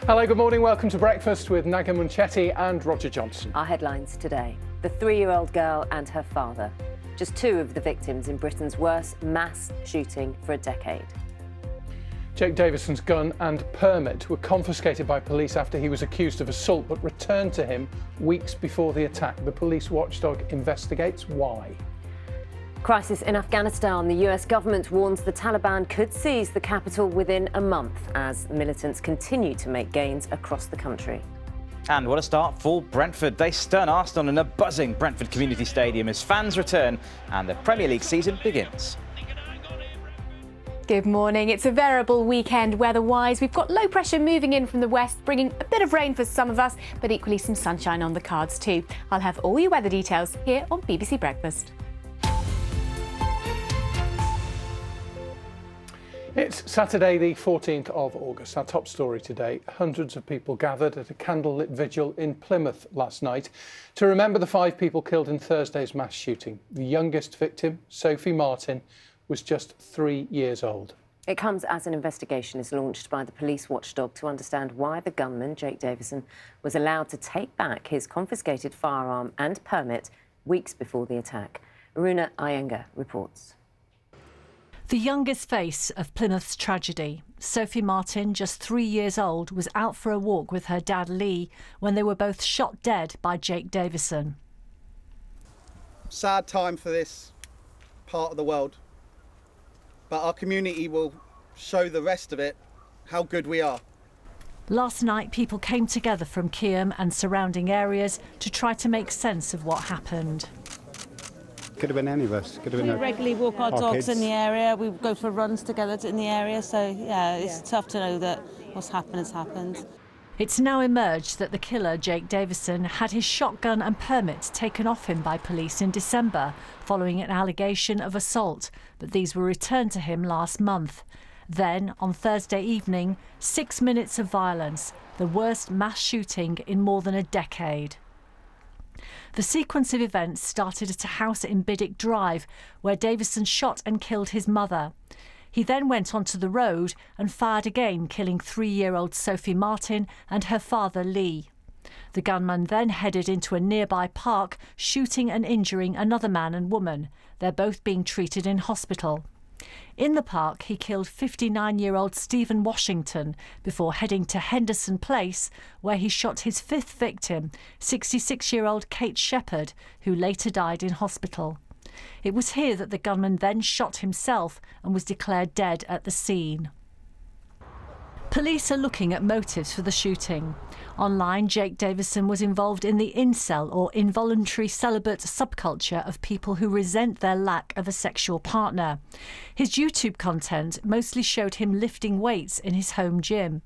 Hello, good morning. Welcome to Breakfast with Naga Munchetti and Roger Johnson. Our headlines today. The 3-year-old girl and her father. Just 2 of the victims in Britain's worst mass shooting for a decade. Jake Davison's gun and permit were confiscated by police after he was accused of assault, but returned to him weeks before the attack. The police watchdog investigates why. Crisis in Afghanistan. The US government warns the Taliban could seize the capital within a month as militants continue to make gains across the country. And what a start for Brentford. They stern Arsenal in a buzzing Brentford Community Stadium as fans return and the Premier League season begins. Good morning. It's a variable weekend weather-wise. We've got low pressure moving in from the west, bringing a bit of rain for some of us, but equally some sunshine on the cards too. I'll have all your weather details here on BBC Breakfast. It's Saturday, the 14th of August. Our top story today. Hundreds of people gathered at a candlelit vigil in Plymouth last night to remember the 5 people killed in Thursday's mass shooting. The youngest victim, Sophie Martin, was just 3 years old. It comes as an investigation is launched by the police watchdog to understand why the gunman, Jake Davison, was allowed to take back his confiscated firearm and permit weeks before the attack. Aruna Iyengar reports. The youngest face of Plymouth's tragedy, Sophie Martin, just 3 years old, was out for a walk with her dad Lee when they were both shot dead by Jake Davison. Sad time for this part of the world, but our community will show the rest of it how good we are. Last night, people came together from Keyham and surrounding areas to try to make sense of what happened. Could have been any of us. Could have been we regularly walk our dogs kids in the area. We go for runs together in the area. So, yeah, it's tough to know that what's happened has happened. It's now emerged that the killer, Jake Davison, had his shotgun and permit taken off him by police in December following an allegation of assault, but these were returned to him last month. Then, on Thursday evening, 6 minutes of violence, the worst mass shooting in more than a decade. The sequence of events started at a house in Biddick Drive, where Davison shot and killed his mother. He then went onto the road and fired again, killing 3-year-old Sophie Martin and her father Lee. The gunman then headed into a nearby park, shooting and injuring another man and woman. They're both being treated in hospital. In the park, he killed 59-year-old Stephen Washington before heading to Henderson Place, where he shot his 5th victim, 66-year-old Kate Shepherd, who later died in hospital. It was here that the gunman then shot himself and was declared dead at the scene. Police are looking at motives for the shooting. Online, Jake Davison was involved in the incel, or involuntary celibate subculture of people who resent their lack of a sexual partner. His YouTube content mostly showed him lifting weights in his home gym.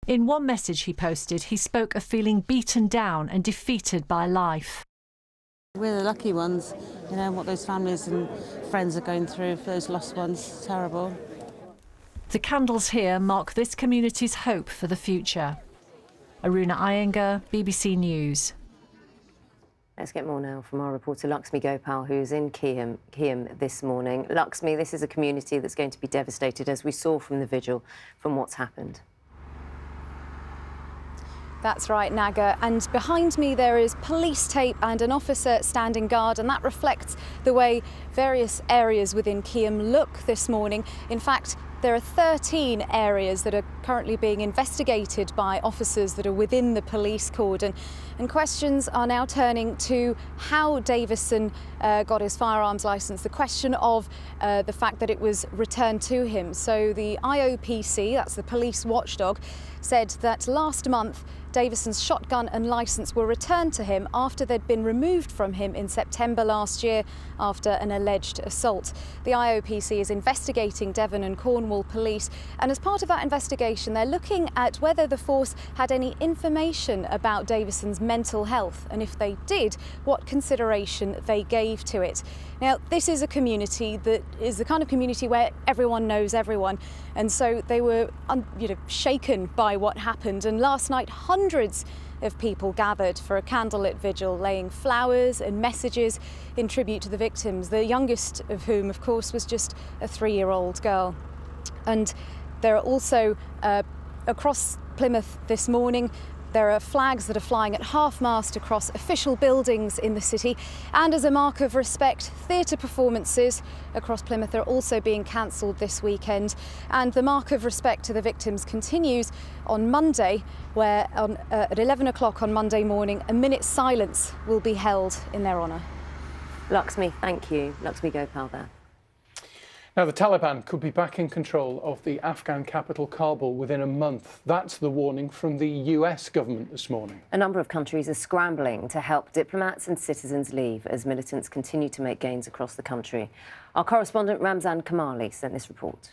In one message he posted, he spoke of feeling beaten down and defeated by life. We're the lucky ones, you know, what those families and friends are going through for those lost ones. Terrible. The candles here mark this community's hope for the future. Aruna Iyengar, BBC News. Let's get more now from our reporter Laxmi Gopal, who's in Keyham this morning. Laxmi, this is a community that's going to be devastated, as we saw from the vigil, from what's happened. That's right, Naga. And behind me there is police tape and an officer standing guard, and that reflects the way various areas within Keyham look this morning. In fact, there are 13 areas that are currently being investigated by officers that are within the police cordon. And questions are now turning to how Davison got his firearms licence, the question of the fact that it was returned to him. So the IOPC, that's the police watchdog, said that last month Davison's shotgun and licence were returned to him after they'd been removed from him in September last year after an alleged assault. The IOPC is investigating Devon and Cornwall police, and as part of that investigation they're looking at whether the force had any information about Davison's mental health, and if they did, what consideration they gave to it. Now, this is a community that is the kind of community where everyone knows everyone, and so they were shaken by what happened. And last night, hundreds of people gathered for a candlelit vigil, laying flowers and messages in tribute to the victims, the youngest of whom, of course, was just a 3-year-old girl. And there are also across Plymouth this morning. There are flags that are flying at half-mast across official buildings in the city, and as a mark of respect, theatre performances across Plymouth are also being cancelled this weekend. And the mark of respect to the victims continues on Monday, where at 11 o'clock on Monday morning, a minute's silence will be held in their honour. Lakshmi, thank you. Lakshmi Gopal there. Now, the Taliban could be back in control of the Afghan capital, Kabul, within a month. That's the warning from the US government this morning. A number of countries are scrambling to help diplomats and citizens leave as militants continue to make gains across the country. Our correspondent Ramzan Kamali sent this report.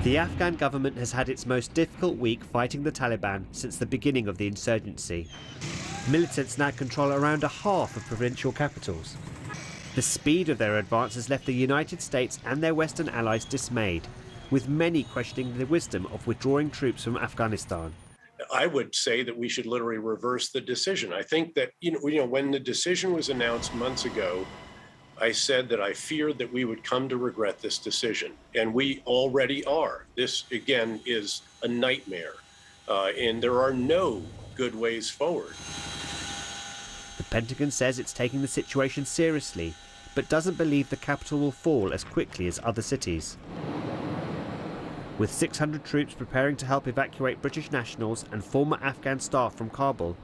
The Afghan government has had its most difficult week fighting the Taliban since the beginning of the insurgency. Militants now control around a half of provincial capitals. The speed of their advance has left the United States and their Western allies dismayed, with many questioning the wisdom of withdrawing troops from Afghanistan. I would say that we should literally reverse the decision. I think that, when the decision was announced months ago, I said that I feared that we would come to regret this decision, and we already are. This, again, is a nightmare, and there are no good ways forward. The Pentagon says it's taking the situation seriously, but doesn't believe the capital will fall as quickly as other cities. With 600 troops preparing to help evacuate British nationals and former Afghan staff from Kabul,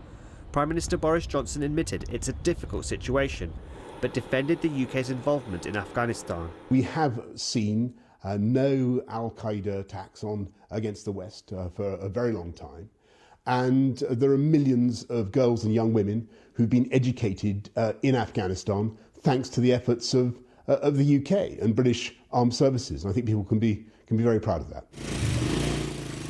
Prime Minister Boris Johnson admitted it's a difficult situation, but defended the UK's involvement in Afghanistan. We have seen no Al-Qaeda attacks against the West for a very long time. And there are millions of girls and young women who've been educated in Afghanistan thanks to the efforts of the UK and British armed services. And I think people can be very proud of that.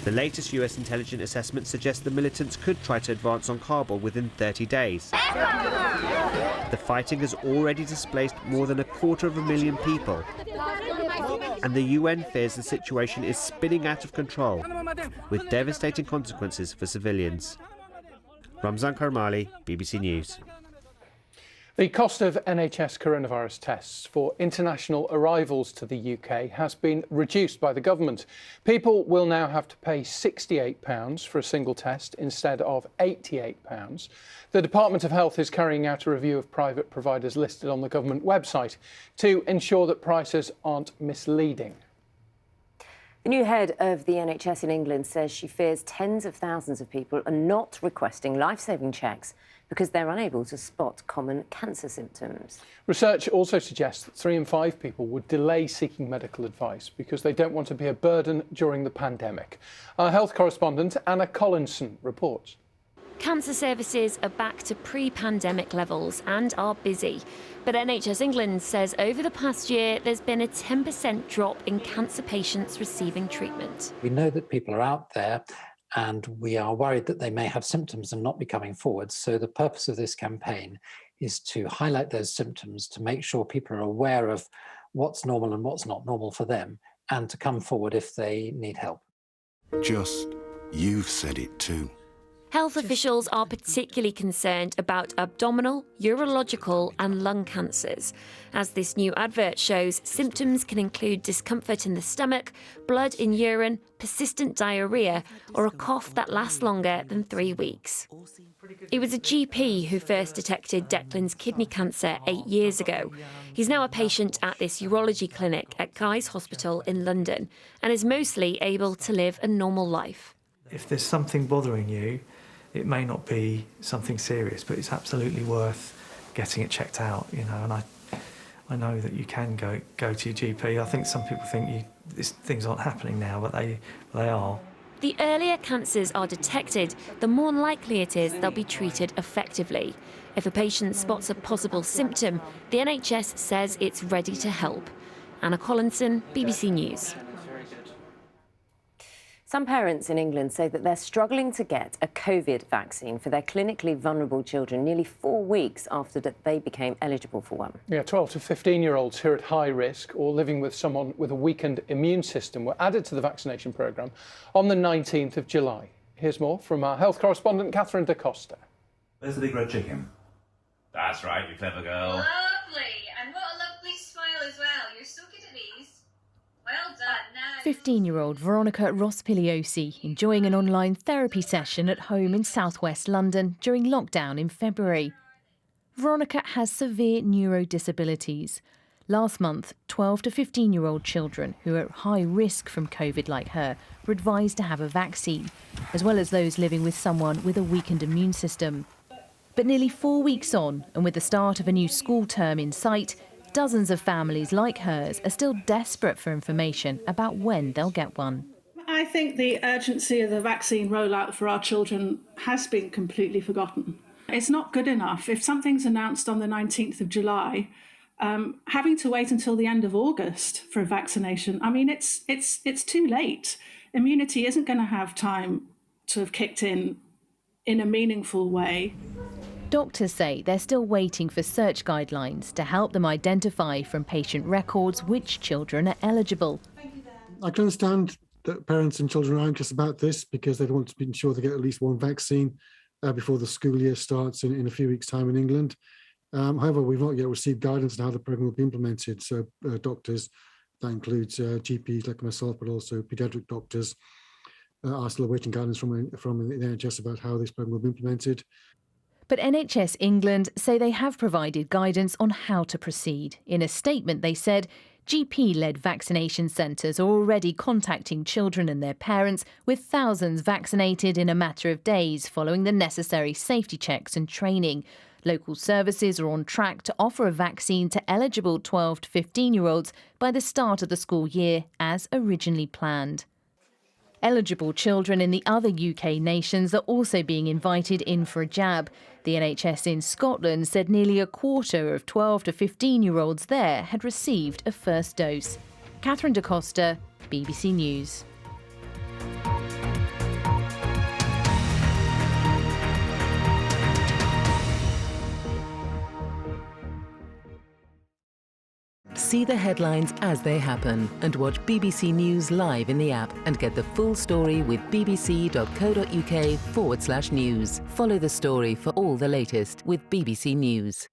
The latest US intelligence assessment suggests the militants could try to advance on Kabul within 30 days. The fighting has already displaced more than 250,000 people. And the UN fears the situation is spinning out of control, with devastating consequences for civilians. Ramzan Karmali, BBC News. The cost of NHS coronavirus tests for international arrivals to the UK has been reduced by the government. People will now have to pay £68 for a single test instead of £88. The Department of Health is carrying out a review of private providers listed on the government website to ensure that prices aren't misleading. The new head of the NHS in England says she fears tens of thousands of people are not requesting life-saving checks because they're unable to spot common cancer symptoms. Research also suggests that 3 in 5 people would delay seeking medical advice because they don't want to be a burden during the pandemic. Our health correspondent Anna Collinson reports. Cancer services are back to pre-pandemic levels and are busy. But NHS England says over the past year there's been a 10% drop in cancer patients receiving treatment. We know that people are out there and we are worried that they may have symptoms and not be coming forward. So the purpose of this campaign is to highlight those symptoms, to make sure people are aware of what's normal and what's not normal for them, and to come forward if they need help. You've said it too. Health officials are particularly concerned about abdominal, urological and lung cancers. As this new advert shows, symptoms can include discomfort in the stomach, blood in urine, persistent diarrhoea or a cough that lasts longer than 3 weeks. It was a GP who first detected Declan's kidney cancer 8 years ago. He's now a patient at this urology clinic at Guy's Hospital in London and is mostly able to live a normal life. If there's something bothering you, it may not be something serious, but it's absolutely worth getting it checked out, and I know that you can go to your GP. I think some people think things aren't happening now, but they are. The earlier cancers are detected, the more likely it is they'll be treated effectively. If a patient spots a possible symptom, the NHS says it's ready to help. Anna Collinson, BBC News. Some parents in England say that they're struggling to get a COVID vaccine for their clinically vulnerable children nearly 4 weeks after they became eligible for one. Yeah, 12 to 15-year-olds who are at high risk or living with someone with a weakened immune system were added to the vaccination programme on the 19th of July. Here's more from our health correspondent, Catherine Da Costa. There's the big red chicken. That's right, you clever girl. Lovely, and what a lovely smile as well. You're so good at these. Well done. Now, 15-year-old Veronica Rospigliosi enjoying an online therapy session at home in southwest London during lockdown in February. Veronica has severe neurodisabilities. Last month, 12 to 15-year-old children who are at high risk from COVID like her were advised to have a vaccine, as well as those living with someone with a weakened immune system. But nearly 4 weeks on, and with the start of a new school term in sight, dozens of families like hers are still desperate for information about when they'll get one. I think the urgency of the vaccine rollout for our children has been completely forgotten. It's not good enough. If something's announced on the 19th of July, having to wait until the end of August for a vaccination, I mean, it's too late. Immunity isn't going to have time to have kicked in a meaningful way. Doctors say they're still waiting for search guidelines to help them identify from patient records which children are eligible. I can understand that parents and children are anxious about this because they want to be sure they get at least one vaccine before the school year starts in a few weeks' time in England. However, we've not yet received guidance on how the programme will be implemented. So doctors, that includes GPs like myself, but also paediatric doctors, are still awaiting guidance from the NHS about how this programme will be implemented. But NHS England say they have provided guidance on how to proceed. In a statement, they said GP-led vaccination centres are already contacting children and their parents, with thousands vaccinated in a matter of days following the necessary safety checks and training. Local services are on track to offer a vaccine to eligible 12 to 15-year-olds by the start of the school year, as originally planned. Eligible children in the other UK nations are also being invited in for a jab. The NHS in Scotland said nearly a quarter of 12 to 15-year-olds there had received a first dose. Catherine da Costa, BBC News. See the headlines as they happen and watch BBC News live in the app and get the full story with bbc.co.uk/news. Follow the story for all the latest with BBC News.